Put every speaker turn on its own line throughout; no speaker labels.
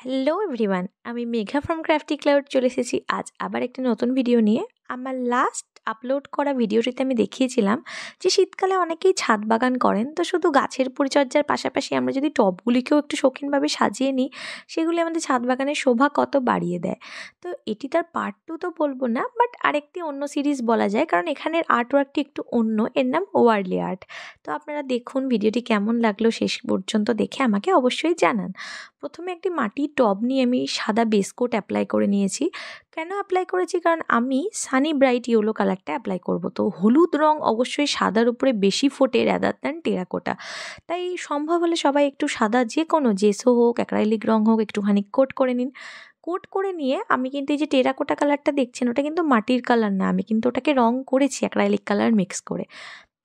Hello everyone, আমি Megha from crafty cloud চলে এসেছি আজ আবার একটা নতুন ভিডিও নিয়ে। আমার লাস্ট আপলোড করা ভিডিওটিতে আমি দেখিয়েছিলাম যে শীতকালে অনেকেই ছাদ বাগান করেন, তো শুধু গাছের পরিচর্যার পাশাপাশি আমরা যদি টবগুলিকেও একটু শৌখিনভাবে সাজিয়ে নিই, সেগুলি আমাদের ছাদ বাগানের শোভা কত বাড়িয়ে দেয়। তো এটি তার পার্ট 2 তো বলবো না, বাট আরেকটি অন্য সিরিজ বলা যায়, কারণ এখানের আর্টওয়ার্কটি একটু অন্য, এর নাম ওয়ার্লি আর্ট। তো আপনারা দেখুন ভিডিওটি কেমন লাগলো, শেষ পর্যন্ত দেখে আমাকে অবশ্যই জানান। প্রথমে একটি মাটির টব নিয়ে আমি সাদা বেসকোট অ্যাপ্লাই করে নিয়েছি। কেন অ্যাপ্লাই করেছি? কারণ আমি সানি ব্রাইট ইয়েলো কালারটা অ্যাপ্লাই করব। তো হলুদ রং অবশ্যই সাদার উপরে বেশি ফোটে রাদার দ্যান টেরাকোটা। তাই সম্ভব হলে সবাই একটু সাদা যে কোনো জেসো হোক, অ্যাক্রাইলিক রং হোক, একটুখানি কোট করে নিন। কোট করে নিয়ে আমি কিন্তু এই যে টেরাকোটা কালারটা দেখছেন, ওটা কিন্তু মাটির কালার না, আমি কিন্তু ওটাকে রং করেছি অ্যাক্রাইলিক কালার মিক্স করে।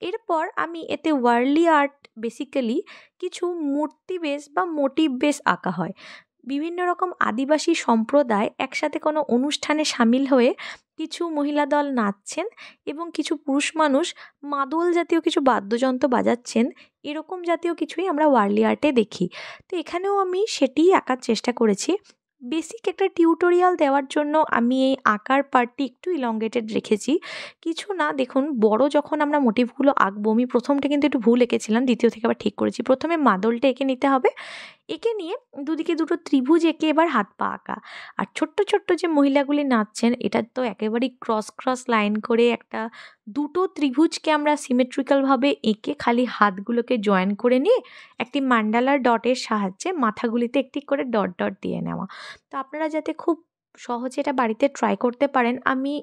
এরপর আমি এতে ওয়ার্লি আর্ট বেসিক্যালি কিছু মূর্তি বেস বা মোটিভ বেস আঁকা হয়। বিভিন্ন রকম আদিবাসী সম্প্রদায় একসাথে কোনো অনুষ্ঠানে সামিল হয়ে কিছু মহিলা দল নাচছেন এবং কিছু পুরুষ মানুষ মাদল জাতীয় কিছু বাদ্যযন্ত্র বাজাচ্ছেন, এরকম জাতীয় কিছুই আমরা ওয়ার্লি আর্টে দেখি। তো এখানেও আমি সেটিই আঁকার চেষ্টা করেছি। বেসিক একটা টিউটোরিয়াল দেওয়ার জন্য আমি এই আঁকার পার্টটি একটু ইলংগেটেড রেখেছি। কিছু না, দেখুন বড় যখন আমরা মোটিভগুলো আঁকবো, আমি প্রথমটা কিন্তু একটু ভুল এঁকেছিলাম, দ্বিতীয় থেকে আবার ঠিক করেছি। প্রথমে মাদলটা এঁকে নিতে হবে, এঁকে নিয়ে দুদিকে দুটো ত্রিভুজ এঁকে এবার হাত পা আঁকা। আর ছোট্ট ছোট্ট যে মহিলাগুলি নাচছেন, এটা তো একেবারেই ক্রস লাইন করে একটা দুটো ত্রিভুজকে আমরা সিমেট্রিক্যালভাবে এঁকে খালি হাতগুলোকে জয়েন করে নিয়ে একটি মান্ডালার ডটের সাহায্যে মাথাগুলিতে একটি করে ডট ডট দিয়ে নেওয়া। তো আপনারা যাতে খুব সহজে এটা বাড়িতে ট্রাই করতে পারেন, আমি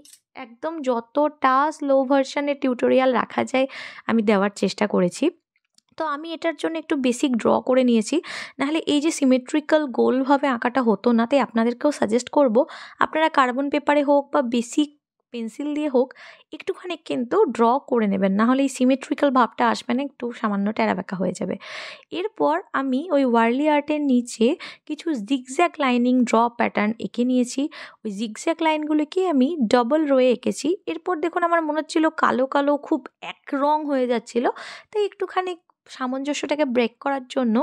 একদম যতটা স্লো ভার্সনের টিউটোরিয়াল রাখা যায় আমি দেওয়ার চেষ্টা করেছি। তো আমি এটার জন্য একটু বেসিক ড্র করে নিয়েছি, নাহলে এই যে সিমেট্রিক্যাল গোলভাবে আঁকাটা হতো না। তাই আপনাদেরকেও সাজেস্ট করব, আপনারা কার্বন পেপারে হোক বা বেসিক পেন্সিল দিয়ে হোক একটুখানি কিন্তু ড্র করে নেবেন, নাহলে এই সিমেট্রিক্যাল ভাবটা আসবে না, একটু সামান্য ট্যারাবেঁকা হয়ে যাবে। এরপর আমি ওই ওয়ার্লি আর্টের নিচে কিছু জিগজ্যাগ লাইনিং ড্র প্যাটার্ন এঁকে নিয়েছি। ওই জিগজ্যাগ লাইনগুলিকে আমি ডবল রোয়ে এঁকেছি। এরপর দেখুন আমার মনে হচ্ছিল কালো কালো খুব এক রং হয়ে যাচ্ছিল, তাই একটুখানি সামঞ্জস্যটাকে ব্রেক করার জন্য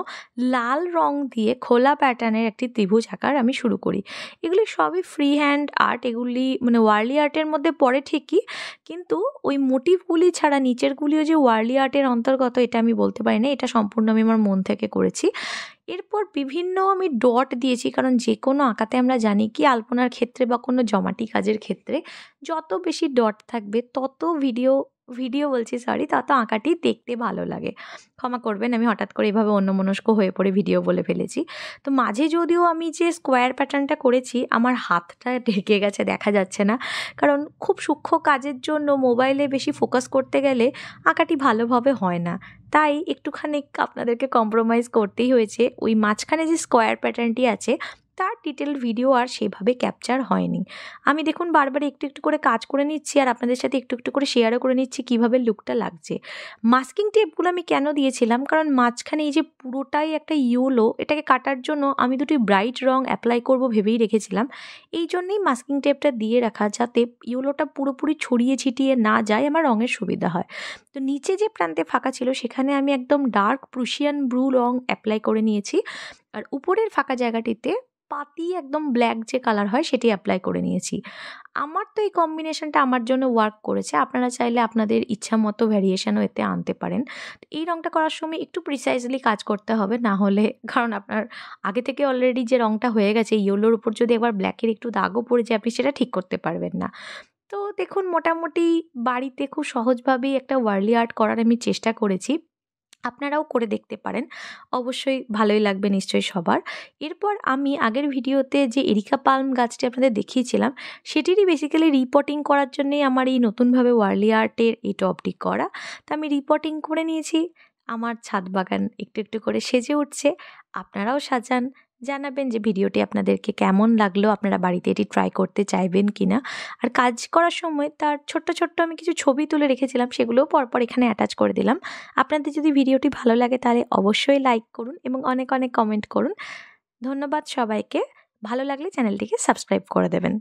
লাল রং দিয়ে খোলা প্যাটার্নের একটি ত্রিভুজ আঁকার আমি শুরু করি। এগুলি সবই ফ্রি হ্যান্ড আর্ট, এগুলি মানে ওয়ার্লি আর্টের মধ্যে পড়ে ঠিকই, কিন্তু ওই মোটিভগুলি ছাড়া নিচেরগুলিও যে ওয়ার্লি আর্টের অন্তর্গত এটা আমি বলতে পারি না, এটা সম্পূর্ণ আমি আমার মন থেকে করেছি। এরপর বিভিন্ন আমি ডট দিয়েছি, কারণ যে কোনো আঁকাতে আমরা জানি কি আলপনার ক্ষেত্রে বা কোনো জমাটি কাজের ক্ষেত্রে যত বেশি ডট থাকবে তত ভিডিও বলছি সরি, তত আঁকাটি দেখতে ভালো লাগে। ক্ষমা করবেন, আমি হঠাৎ করে এভাবে অন্যমনস্ক হয়ে পড়ে ভিডিও বলে ফেলেছি। তো মাঝে যদিও আমি যে স্কোয়ার প্যাটার্নটা করেছি, আমার হাতটা ঢেকে গেছে, দেখা যাচ্ছে না, কারণ খুব সূক্ষ্ম কাজের জন্য মোবাইলে বেশি ফোকাস করতে গেলে আঁকাটি ভালোভাবে হয় না, তাই একটুখানি আপনাদেরকে কম্প্রোমাইজ করতেই হয়েছে। ওই মাঝখানে যে স্কোয়ার প্যাটার্নটি আছে তার ডিটেল ভিডিও আর সেভাবে ক্যাপচার হয়নি। আমি দেখুন বারবার একটু একটু করে কাজ করে নিচ্ছি, আর আপনাদের সাথে একটু একটু করে শেয়ারও করে নিচ্ছি কীভাবে লুকটা লাগছে। মাস্কিং টেপগুলো আমি কেন দিয়েছিলাম? কারণ মাঝখানে এই যে পুরোটাই একটা ইয়েলো, এটাকে কাটার জন্য আমি দুটি ব্রাইট রং অ্যাপ্লাই করব ভেবেই রেখেছিলাম। এই জন্যেই মাস্কিং টেপটা দিয়ে রাখা, যাতে ইয়েলোটা পুরোপুরি ছড়িয়ে ছিটিয়ে না যায়, আমার রঙের সুবিধা হয়। তো নিচে যে প্রান্তে ফাঁকা ছিল সেখানে আমি একদম ডার্ক প্রুশিয়ান ব্লু রং অ্যাপ্লাই করে নিয়েছি, আর উপরের ফাঁকা জায়গাটিতে পাতি একদম ব্ল্যাক যে কালার হয় সেটি অ্যাপ্লাই করে নিয়েছি। আমার তো এই কম্বিনেশনটা আমার জন্য ওয়ার্ক করেছে, আপনারা চাইলে আপনাদের ইচ্ছা মতো ভ্যারিয়েশনও এতে আনতে পারেন। এই রঙটা করার সময় একটু প্রিসাইজলি কাজ করতে হবে, না হলে কারণ আপনার আগে থেকে অলরেডি যে রঙটা হয়ে গেছে ইয়েলোর উপর যদি একবার ব্ল্যাকের একটু দাগও পড়ে যায়, আপনি সেটা ঠিক করতে পারবেন না। তো দেখুন মোটামুটি বাড়িতে খুব সহজভাবেই একটা ওয়ার্লি আর্ট করার আমি চেষ্টা করেছি, আপনারাও করে দেখতে পারেন, অবশ্যই ভালোই লাগবে নিশ্চয়ই সবার। এরপর আমি আগের ভিডিওতে যে এরিকা পাল্ম গাছটি আপনাদের দেখিয়েছিলাম, সেটিরই বেসিক্যালি রিপোর্টিং করার জন্যেই আমার এই নতুনভাবে ওয়ার্লি আর্টের এই টপটি করা। তো আমি রিপোর্টিং করে নিয়েছি, আমার ছাদ বাগান একটু একটু করে সেজে উঠছে। আপনারাও সাজান, জানাবেন যে ভিডিওটি আপনাদেরকে কেমন লাগলো, আপনারা বাড়িতে এটি ট্রাই করতে চাইবেন কি না। আর কাজ করার সময় তার ছোট্ট ছোট্ট আমি কিছু ছবি তুলে রেখেছিলাম, সেগুলোও পরপর এখানে অ্যাটাচ করে দিলাম। আপনাদের যদি ভিডিওটি ভালো লাগে তাহলে অবশ্যই লাইক করুন এবং অনেক অনেক কমেন্ট করুন। ধন্যবাদ সবাইকে। ভালো লাগলে চ্যানেলটিকে সাবস্ক্রাইব করে দেবেন।